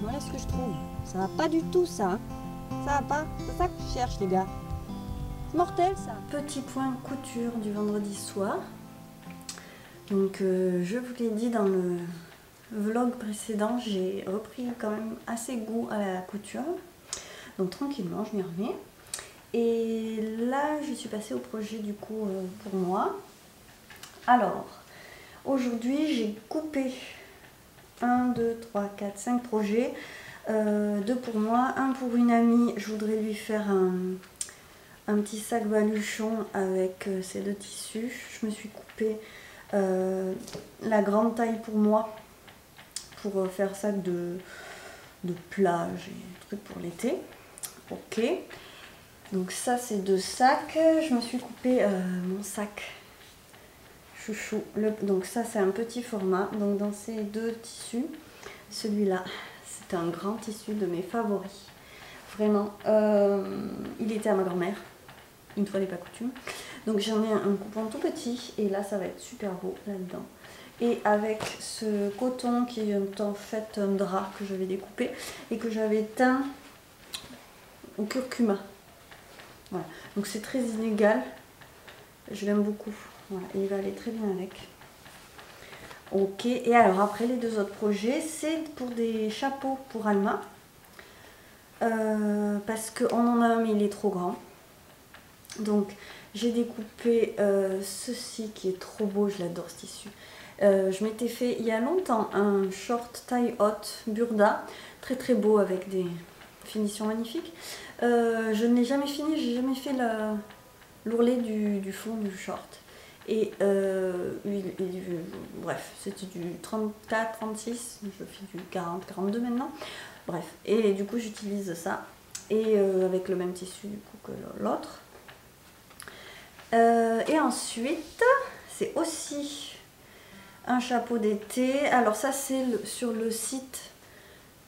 Voilà ce que je trouve. Ça va pas du tout ça. Hein. Ça va pas. C'est ça que je cherche les gars. C'est mortel ça. Petit point couture du vendredi soir. Donc je vous l'ai dit dans le vlog précédent, j'ai repris quand même assez goût à la couture. Donc tranquillement je m'y remets. Et là je suis passée au projet du coup pour moi. Alors aujourd'hui j'ai coupé 1, 2, 3, 4, 5 projets. 2 pour moi, 1 pour une amie. Je voudrais lui faire un petit sac baluchon avec ces 2 tissus. Je me suis coupé la grande taille pour moi pour faire sac de plage et trucs pour l'été. Ok, donc ça c'est 2 sacs. Je me suis coupé mon sac chouchou. Donc ça c'est un petit format. Donc dans ces 2 tissus, celui-là c'est un grand tissu de mes favoris. Vraiment, il était à ma grand-mère, une fois n'est pas coutume. Donc j'en ai un coupon tout petit et là ça va être super beau là-dedans. Et avec ce coton qui est en fait un drap que je vais découper et que j'avais teint au curcuma. Voilà, donc c'est très inégal, je l'aime beaucoup. Voilà, et il va aller très bien avec. Ok, et alors après les 2 autres projets, c'est pour des chapeaux pour Alma. Parce qu'on en a un mais il est trop grand. Donc j'ai découpé ceci qui est trop beau, je l'adore ce tissu. Je m'étais fait il y a longtemps un short taille haute burda, très très beau avec des finitions magnifiques. Je ne l'ai jamais fini, j'ai jamais fait l'ourlet du fond du short. Et bref, c'était du 34, 36, je fais du 40, 42 maintenant. Bref, et du coup j'utilise ça, et avec le même tissu du coup que l'autre. Et ensuite, c'est aussi un chapeau d'été. Alors ça c'est sur le site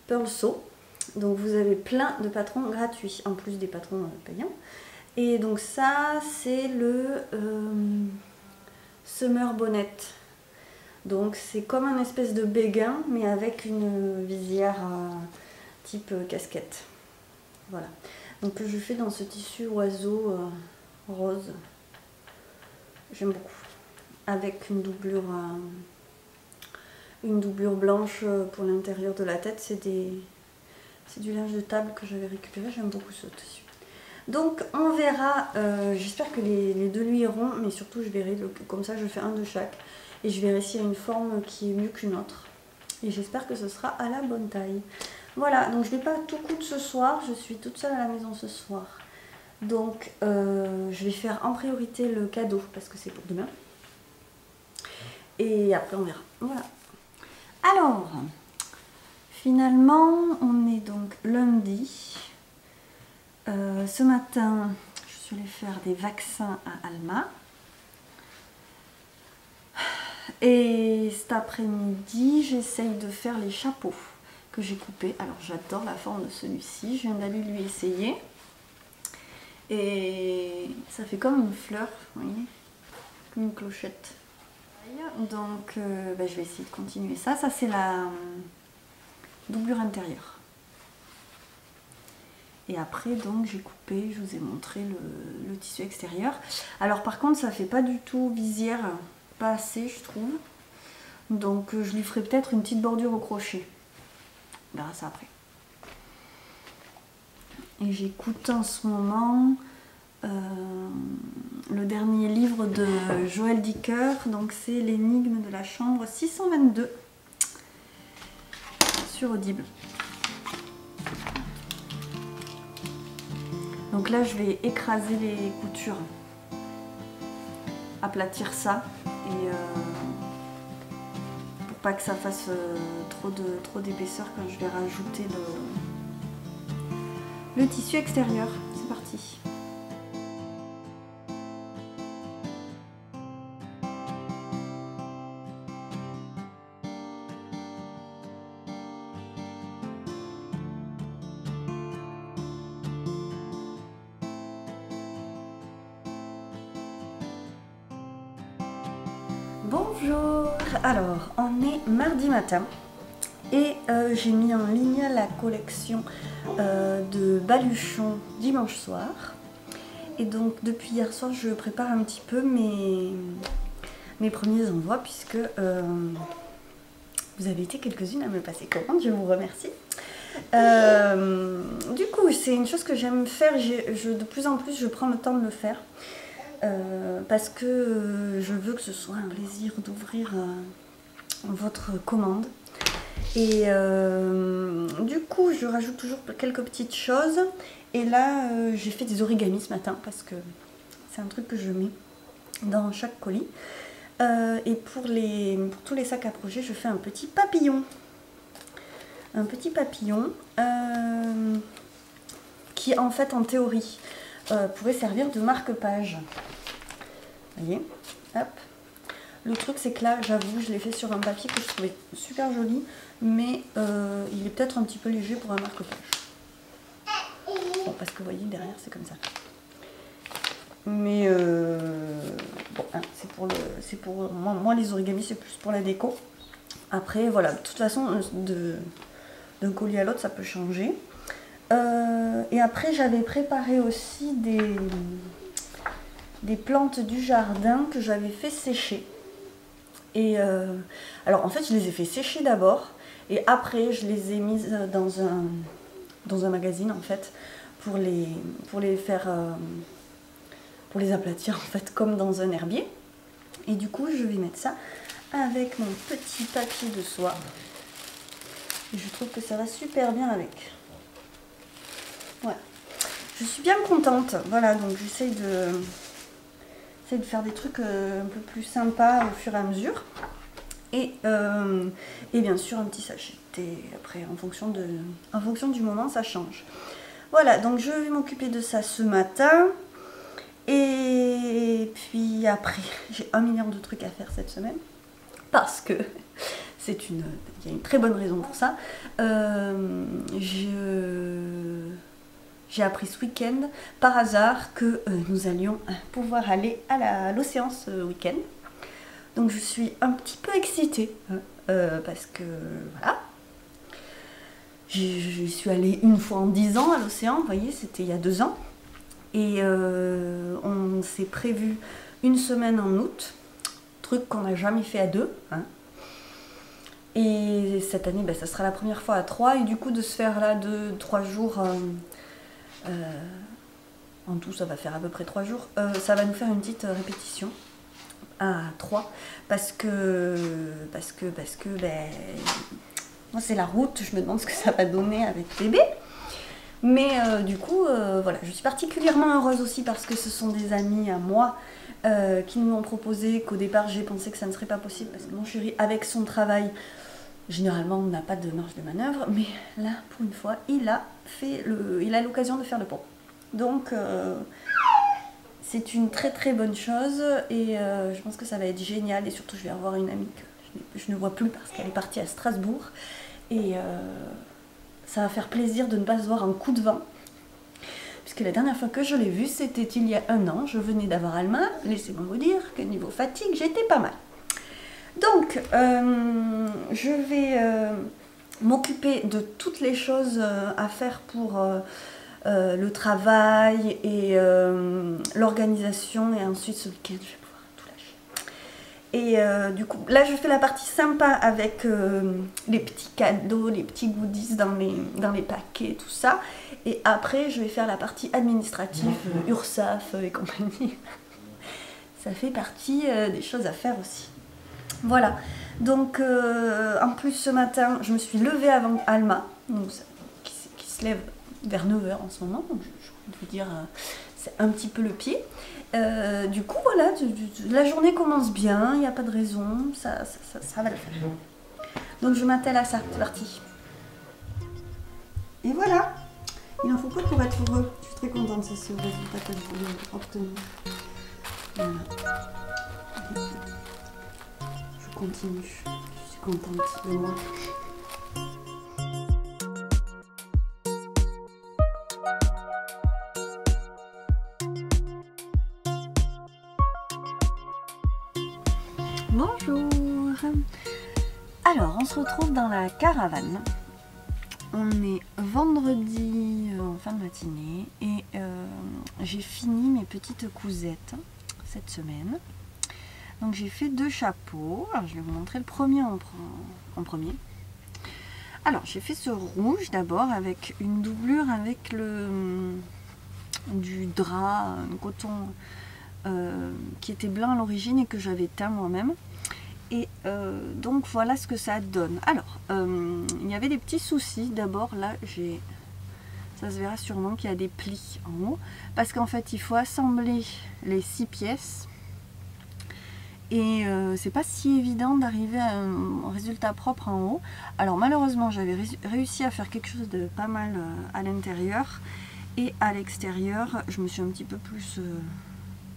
Pearlseau. Donc vous avez plein de patrons gratuits, en plus des patrons payants. Et donc ça c'est le Summer Bonnet. Donc c'est comme un espèce de béguin, mais avec une visière type casquette. Voilà. Donc je fais dans ce tissu oiseau rose. J'aime beaucoup. Avec une doublure blanche pour l'intérieur de la tête. C'est du linge de table que j'avais récupéré. J'aime beaucoup ce tissu. Donc on verra. J'espère que les 2 lui iront, mais surtout je verrai. Comme ça je fais un de chaque. Et je verrai s'il y a une forme qui est mieux qu'une autre. Et j'espère que ce sera à la bonne taille. Voilà, donc je ne vais pas tout coudre ce soir. Je suis toute seule à la maison ce soir. Donc je vais faire en priorité le cadeau parce que c'est pour demain. Et après on verra. Voilà. Alors, finalement, on est donc lundi. Ce matin, je suis allée faire des vaccins à Alma. Et cet après-midi, j'essaye de faire les chapeaux que j'ai coupés. Alors j'adore la forme de celui-ci, je viens d'aller lui essayer. Et ça fait comme une fleur, vous voyez, comme une clochette. Donc je vais essayer de continuer ça. Ça c'est la doublure intérieure. Et après donc j'ai coupé, je vous ai montré le tissu extérieur. Alors par contre ça fait pas du tout visière. Pas assez je trouve, donc je lui ferai peut-être une petite bordure au crochet, on verra ça après. Et j'écoute en ce moment le dernier livre de Joël Dicker, donc c'est l'énigme de la chambre 622 sur Audible. Donc là je vais écraser les coutures, aplatir ça. Et pour pas que ça fasse trop d'épaisseur quand je vais rajouter le tissu extérieur. C'est parti. Bonjour, alors on est mardi matin Et j'ai mis en ligne la collection de baluchons dimanche soir. Et donc depuis hier soir, je prépare un petit peu mes premiers envois, puisque vous avez été quelques-unes à me passer commande, je vous remercie. Du coup, c'est une chose que j'aime faire, de plus en plus je prends le temps de le faire, parce que je veux que ce soit un plaisir d'ouvrir votre commande. Et du coup, je rajoute toujours quelques petites choses. Et là, j'ai fait des origamis ce matin, parce que c'est un truc que je mets dans chaque colis. Et pour tous les sacs à projet, je fais un petit papillon. Un petit papillon qui, en fait, en théorie, pourrait servir de marque-page. Vous voyez, hop. Le truc, c'est que là, j'avoue, je l'ai fait sur un papier que je trouvais super joli, mais il est peut-être un petit peu léger pour un marque-page. Bon, parce que vous voyez, derrière, c'est comme ça. Mais bon, hein, c'est pour moi, les origamis, c'est plus pour la déco. Après, voilà, de toute façon, d'un colis à l'autre, ça peut changer. Et après, j'avais préparé aussi des plantes du jardin que j'avais fait sécher. Et alors, en fait, je les ai fait sécher d'abord. Et après, je les ai mises dans un magazine, en fait, pour les faire... pour les aplatir, en fait, comme dans un herbier. Et du coup, je vais mettre ça avec mon petit papier de soie. Et je trouve que ça va super bien avec. Ouais. Je suis bien contente. Voilà, donc j'essaye de faire des trucs un peu plus sympas au fur et à mesure. Et bien sûr, un petit sachet de thé. Après, en fonction du moment, ça change. Voilà, donc je vais m'occuper de ça ce matin. Et puis après, j'ai 1 milliard de trucs à faire cette semaine. Parce que il y a une très bonne raison pour ça. J'ai appris ce week-end, par hasard, que nous allions pouvoir aller à l'océan ce week-end. Donc je suis un petit peu excitée, parce que voilà. Je suis allée une fois en 10 ans à l'océan, vous voyez, c'était il y a 2 ans. Et on s'est prévu une semaine en août, truc qu'on n'a jamais fait à 2. Hein. Et cette année, ça sera la première fois à 3. Et du coup, de se faire là 2-3 jours, en tout, ça va faire à peu près 3 jours, ça va nous faire une petite répétition à 3. Parce que moi, c'est la route, je me demande ce que ça va donner avec bébé. Mais du coup, voilà, je suis particulièrement heureuse aussi parce que ce sont des amis à moi qui nous l'ont proposé, qu'au départ j'ai pensé que ça ne serait pas possible parce que mon chéri, avec son travail, généralement on n'a pas de marge de manœuvre, mais là, pour une fois, il a l'occasion de faire le pont. Donc, c'est une très très bonne chose et je pense que ça va être génial et surtout je vais avoir une amie que je ne vois plus parce qu'elle est partie à Strasbourg et... ça va faire plaisir de ne pas se voir un coup de vent. Puisque la dernière fois que je l'ai vue, c'était il y a 1 an. Je venais d'avoir Alma. Laissez-moi vous dire que niveau fatigue, j'étais pas mal. Donc, je vais m'occuper de toutes les choses à faire pour le travail et l'organisation. Et ensuite, ce week-end, je vais pouvoir tout lâcher. Et du coup, là, je fais la partie sympa avec les petits cadeaux, les petits goodies dans les paquets, tout ça. Et après, je vais faire la partie administrative, URSSAF et compagnie. Ça fait partie des choses à faire aussi. Voilà. Donc, en plus, ce matin, je me suis levée avant Alma, donc, qui se lève vers 9 h en ce moment. Donc, je vais vous dire, c'est un petit peu le pied. Du coup, voilà, la journée commence bien, il n'y a pas de raison, ça va le faire. Donc je m'attelle à ça, c'est parti. Et voilà, il en faut peu pour être heureux. Je suis très contente, c'est ce résultat que je voulais obtenir. Voilà. Je continue, je suis contente de moi. Bonjour. Alors, on se retrouve dans la caravane. On est vendredi en fin de matinée et j'ai fini mes petites cousettes cette semaine. Donc j'ai fait 2 chapeaux. Alors je vais vous montrer le premier en premier. Alors j'ai fait ce rouge d'abord avec une doublure avec du drap, un coton qui était blanc à l'origine et que j'avais teint moi-même. Et donc voilà ce que ça donne. Alors il y avait des petits soucis. D'abord là ça se verra sûrement qu'il y a des plis en haut parce qu'en fait il faut assembler les 6 pièces et c'est pas si évident d'arriver à un résultat propre en haut. Alors malheureusement j'avais réussi à faire quelque chose de pas mal à l'intérieur et à l'extérieur je me suis un petit peu plus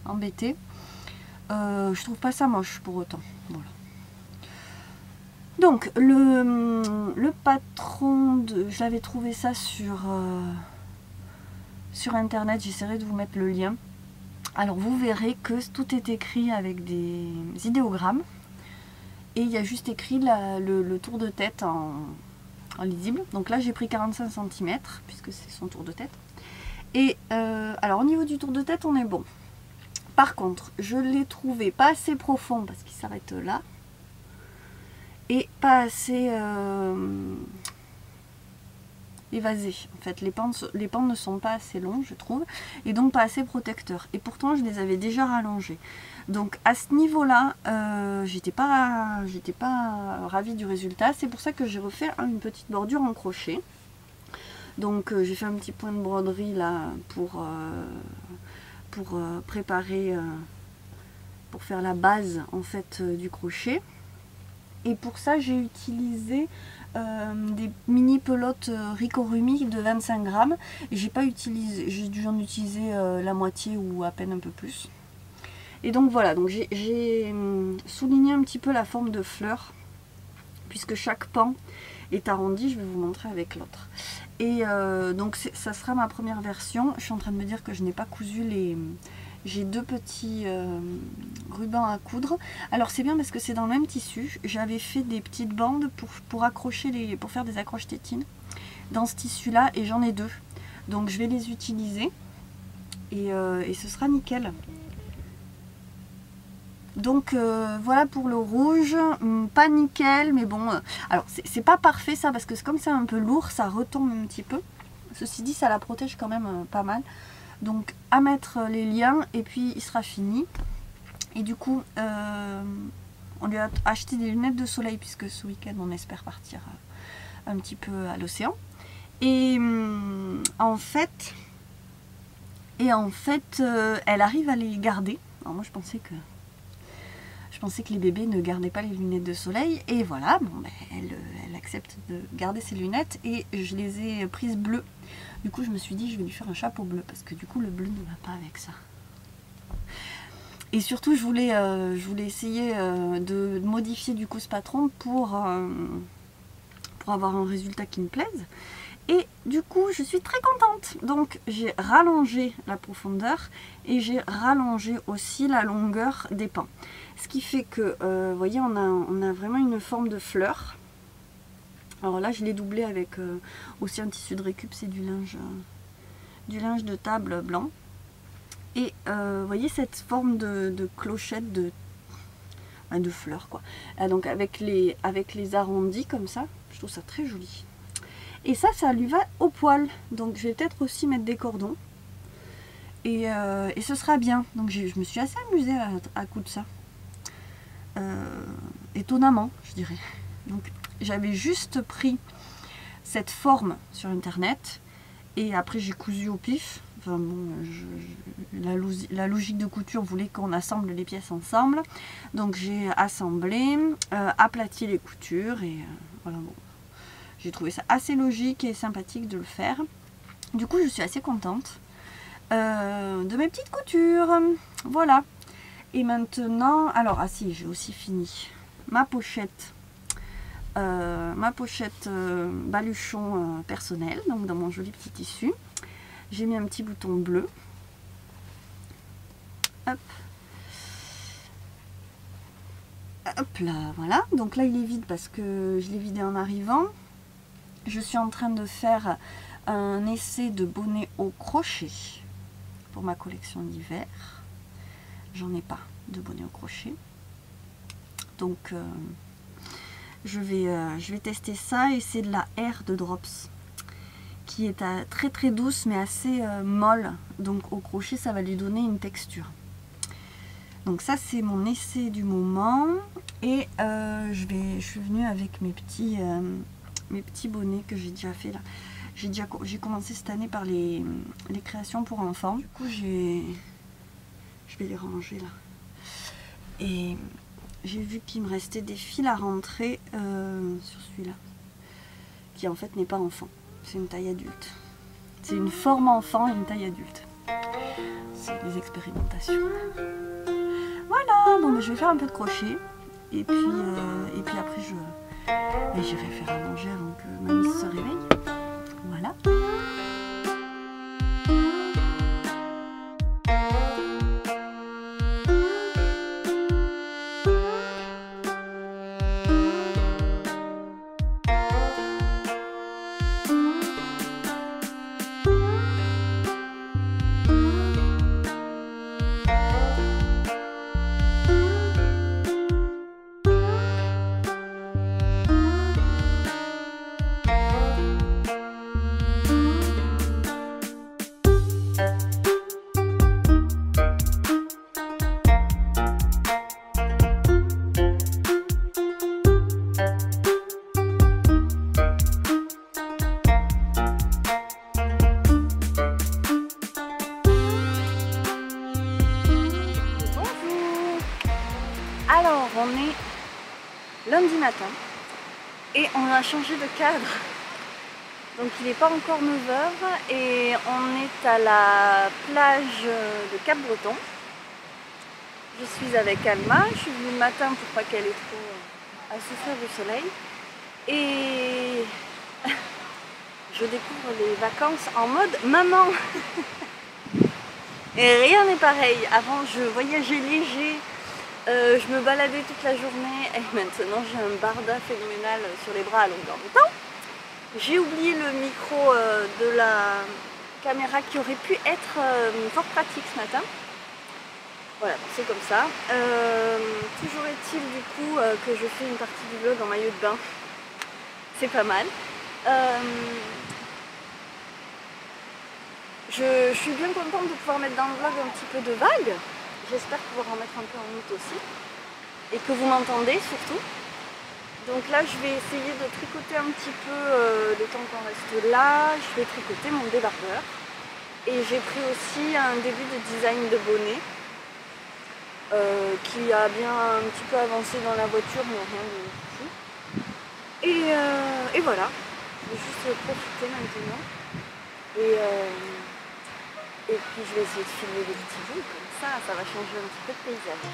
embêtée. Je trouve pas ça moche pour autant. Voilà. Donc le patron, je l'avais trouvé ça sur internet, j'essaierai de vous mettre le lien. Alors vous verrez que tout est écrit avec des idéogrammes et il y a juste écrit le tour de tête en lisible. Donc là j'ai pris 45 cm puisque c'est son tour de tête. Et alors au niveau du tour de tête on est bon. Par contre je l'ai trouvé pas assez profond parce qu'il s'arrête là. Et pas assez évasé. En fait, les pentes ne sont pas assez longues, je trouve, et donc pas assez protecteurs. Et pourtant, je les avais déjà rallongés. Donc à ce niveau-là, j'étais pas ravie du résultat. C'est pour ça que j'ai refait une petite bordure en crochet. Donc j'ai fait un petit point de broderie là pour préparer, pour faire la base en fait du crochet. Et pour ça j'ai utilisé des mini pelotes Ricorumi de 25 grammes. J'ai dû en utiliser la moitié ou à peine un peu plus. Et donc voilà, donc j'ai souligné un petit peu la forme de fleur, puisque chaque pan est arrondi, je vais vous montrer avec l'autre. Et donc ça sera ma première version. Je suis en train de me dire que je n'ai pas cousu les... J'ai 2 petits rubans à coudre. Alors c'est bien parce que c'est dans le même tissu. J'avais fait des petites bandes pour accrocher pour faire des accroches tétines dans ce tissu là et j'en ai 2. Donc je vais les utiliser et ce sera nickel. Donc voilà pour le rouge, pas nickel mais bon. Alors c'est pas parfait ça parce que comme c'est un peu lourd ça retombe un petit peu. Ceci dit ça la protège quand même pas mal. Donc à mettre les liens et puis il sera fini. Et du coup on lui a acheté des lunettes de soleil puisque ce week-end on espère partir un petit peu à l'océan. Et en fait elle arrive à les garder. Alors moi je pensais que les bébés ne gardaient pas les lunettes de soleil et voilà, bon, ben, elle accepte de garder ses lunettes et je les ai prises bleues. Du coup je me suis dit je vais lui faire un chapeau bleu parce que du coup le bleu ne va pas avec ça. Et surtout je voulais essayer de modifier du coup ce patron pour avoir un résultat qui me plaise. Et du coup je suis très contente. Donc j'ai rallongé la profondeur et j'ai rallongé aussi la longueur des pans. Ce qui fait que, vous voyez, on a vraiment une forme de fleur. Alors là, je l'ai doublé avec aussi un tissu de récup, c'est du linge de table blanc. Et vous voyez cette forme de clochette de fleurs, quoi. Donc avec les arrondis comme ça, je trouve ça très joli. Et ça lui va au poil. Donc je vais peut-être aussi mettre des cordons. Et ce sera bien. Donc je me suis assez amusée à coudre ça. Étonnamment, je dirais. Donc j'avais juste pris cette forme sur internet et après j'ai cousu au pif. Enfin bon, la logique de couture voulait qu'on assemble les pièces ensemble, donc j'ai assemblé, aplati les coutures et voilà. Bon, j'ai trouvé ça assez logique et sympathique de le faire. Du coup je suis assez contente de mes petites coutures. Voilà. Et maintenant, alors, ah si, j'ai aussi fini ma pochette baluchon personnel, donc dans mon joli petit tissu. J'ai mis un petit bouton bleu. Hop. Hop là, voilà. Donc là, il est vide parce que je l'ai vidé en arrivant. Je suis en train de faire un essai de bonnet au crochet pour ma collection d'hiver. J'en ai pas de bonnet au crochet. Donc, je vais tester ça. Et c'est de la R de Drops, qui est très très douce, mais assez molle. Donc, au crochet, ça va lui donner une texture. Donc ça, c'est mon essai du moment. Et je suis venue avec mes petits bonnets que j'ai déjà fait là. J'ai commencé cette année par les créations pour enfants. Du coup, je vais les ranger là. Et j'ai vu qu'il me restait des fils à rentrer sur celui-là, qui en fait n'est pas enfant. C'est une taille adulte. C'est une forme enfant et une taille adulte. C'est des expérimentations. Voilà, bon, mais je vais faire un peu de crochet. Et puis après, j'irai faire à manger avant que mamie se réveille. Voilà. Alors, on est lundi matin et on a changé de cadre. Donc il n'est pas encore 9h et on est à la plage de Cap-Breton. Je suis avec Alma, je suis venue le matin pour pas qu'elle ait trop à souffrir du soleil. Et je découvre les vacances en mode maman. Et rien n'est pareil. Avant je voyageais léger. Je me baladais toute la journée et maintenant j'ai un barda phénoménal sur les bras à longueur de temps. J'ai oublié le micro de la caméra qui aurait pu être fort pratique ce matin. Voilà, c'est comme ça. Toujours est-il du coup que je fais une partie du vlog en maillot de bain. C'est pas mal. Je suis bien contente de pouvoir mettre dans le vlog un petit peu de vagues. J'espère pouvoir en mettre un peu en août aussi. Et que vous m'entendez surtout. Donc là, je vais essayer de tricoter un petit peu le temps qu'on reste là. Je vais tricoter mon débardeur. Et j'ai pris aussi un début de design de bonnet qui a bien un petit peu avancé dans la voiture, mais rien de fou. Et voilà. Je vais juste profiter maintenant. Et puis je vais essayer de filmer des petits bouts, comme ça va changer un petit peu de paysage.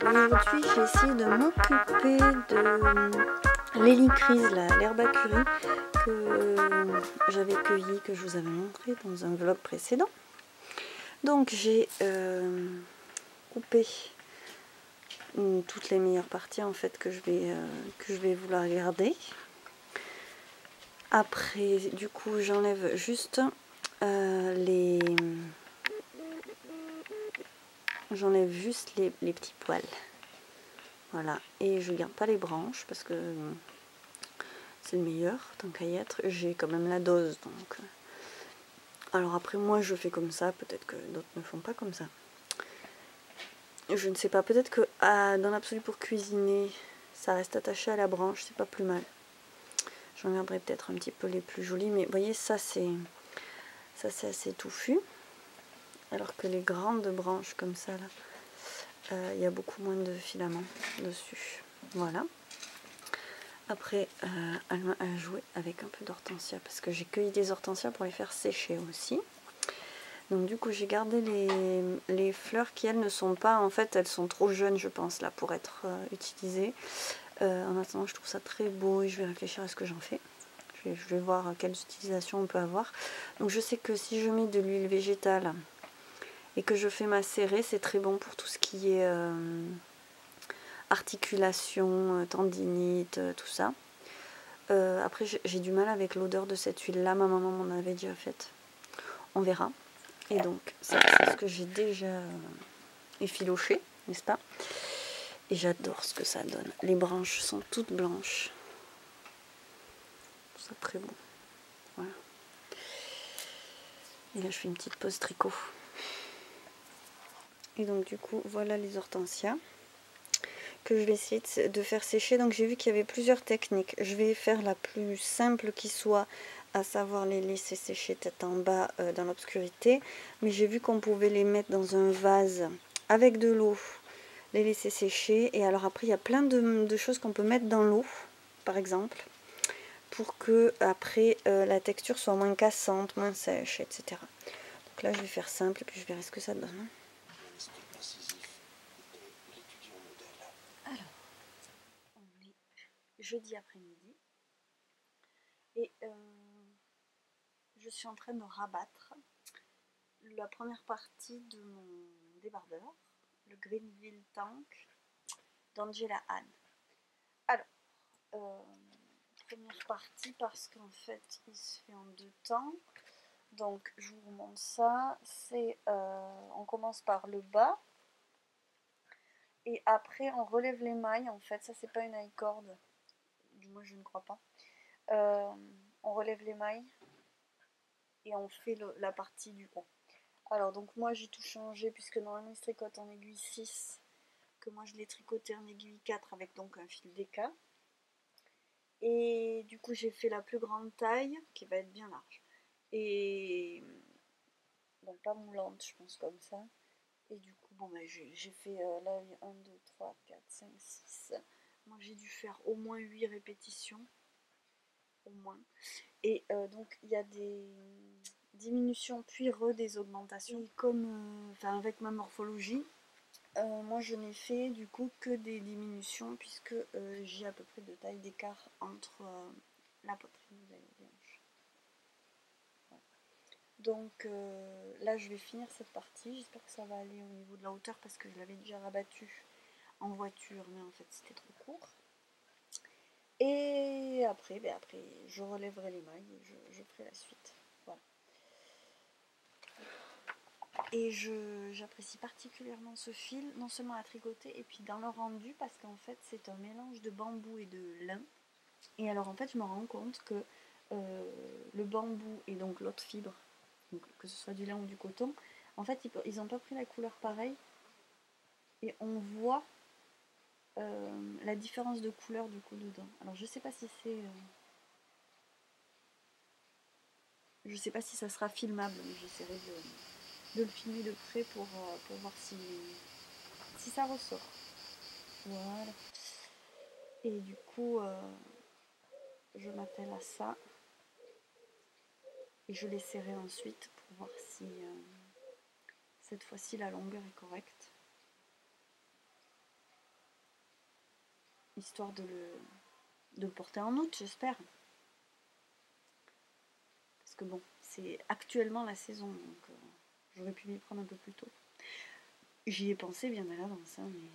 Aujourd'hui, j'ai essayé de m'occuper de l'hélicryse, l'herbe à curry que j'avais cueillie, que je vous avais montré dans un vlog précédent. Donc j'ai coupé toutes les meilleures parties en fait que je vais vouloir garder. Après, du coup, j'enlève juste j'enlève juste les petits poils. Voilà, et je garde pas les branches parce que c'est le meilleur, tant qu'à y être. J'ai quand même la dose, donc. Alors après, moi je fais comme ça, peut-être que d'autres ne font pas comme ça. Je ne sais pas, peut-être que dans l'absolu pour cuisiner, ça reste attaché à la branche, c'est pas plus mal. J'en garderai peut-être un petit peu les plus jolis, mais vous voyez, ça c'est assez touffu. Alors que les grandes branches comme ça, là, il y a beaucoup moins de filaments dessus. Voilà. Après, elle m'a joué avec un peu d'hortensia parce que j'ai cueilli des hortensias pour les faire sécher aussi. Donc du coup, j'ai gardé les fleurs qui, elles, ne sont pas... En fait, elles sont trop jeunes, je pense, là, pour être utilisées. En attendant, je trouve ça très beau et je vais réfléchir à ce que j'en fais. Je vais voir quelles utilisations on peut avoir. Donc je sais que si je mets de l'huile végétale et que je fais macérer, c'est très bon pour tout ce qui est articulation, tendinite, tout ça. Après, j'ai du mal avec l'odeur de cette huile-là. Ma maman m'en avait déjà faite. On verra. Et donc, c'est ce que j'ai déjà effiloché, n'est-ce pas? Et j'adore ce que ça donne. Les branches sont toutes blanches. C'est très beau. Voilà. Et là, je fais une petite pause tricot. Et donc, du coup, voilà les hortensias que je vais essayer de faire sécher. Donc, j'ai vu qu'il y avait plusieurs techniques. Je vais faire la plus simple qui soit, à savoir les laisser sécher tête en bas dans l'obscurité. Mais j'ai vu qu'on pouvait les mettre dans un vase avec de l'eau, les laisser sécher. Et alors après, il y a plein de choses qu'on peut mettre dans l'eau, par exemple, pour que après la texture soit moins cassante, moins sèche, etc. Donc là, je vais faire simple et puis je verrai ce que ça donne. Alors, on est jeudi après-midi et je suis en train de rabattre la première partie de mon débardeur, le Greenville Tank d'Angela Ann. Alors, première partie parce qu'en fait il se fait en deux temps. Donc je vous montre ça. C'est on commence par le bas et après on relève les mailles. En fait, ça c'est pas une high-cord, du moins je ne crois pas. On relève les mailles et on fait la partie du haut. Alors donc moi j'ai tout changé puisque normalement il se tricote en aiguille 6, que moi je l'ai tricoté en aiguille 4 avec donc un fil DK. Et du coup j'ai fait la plus grande taille qui va être bien large. Et bon, pas moulante je pense comme ça. Et du coup bon ben j'ai fait là 1, 2, 3, 4, 5, 6. Moi j'ai dû faire au moins 8 répétitions. Au moins. Et donc il y a des diminutions puis des augmentations. Et comme avec ma morphologie, moi je n'ai fait du coup que des diminutions puisque j'ai à peu près de taille d'écart entre la poitrine et les hanches. Voilà. Donc là je vais finir cette partie. J'espère que ça va aller au niveau de la hauteur parce que je l'avais déjà rabattu en voiture mais en fait c'était trop court. Et après, je relèverai les mailles et je ferai la suite. Voilà. Et j'apprécie particulièrement ce fil, non seulement à tricoter, et puis dans le rendu, parce qu'en fait c'est un mélange de bambou et de lin. Et alors en fait je me rends compte que le bambou et donc l'autre fibre, donc, que ce soit du lin ou du coton, en fait ils n'ont pas pris la couleur pareille. et on voit la différence de couleur du coup dedans. Alors je sais pas si c'est... je sais pas si ça sera filmable, mais j'essaierai de le filmer de près pour voir si ça ressort. Voilà. Et du coup, je m'attelle à ça. Et je l'essaierai ensuite pour voir si cette fois-ci la longueur est correcte. Histoire de le porter en août, j'espère. Parce que bon, c'est actuellement la saison, donc j'aurais pu m'y prendre un peu plus tôt. J'y ai pensé bien à l'avance, hein, mais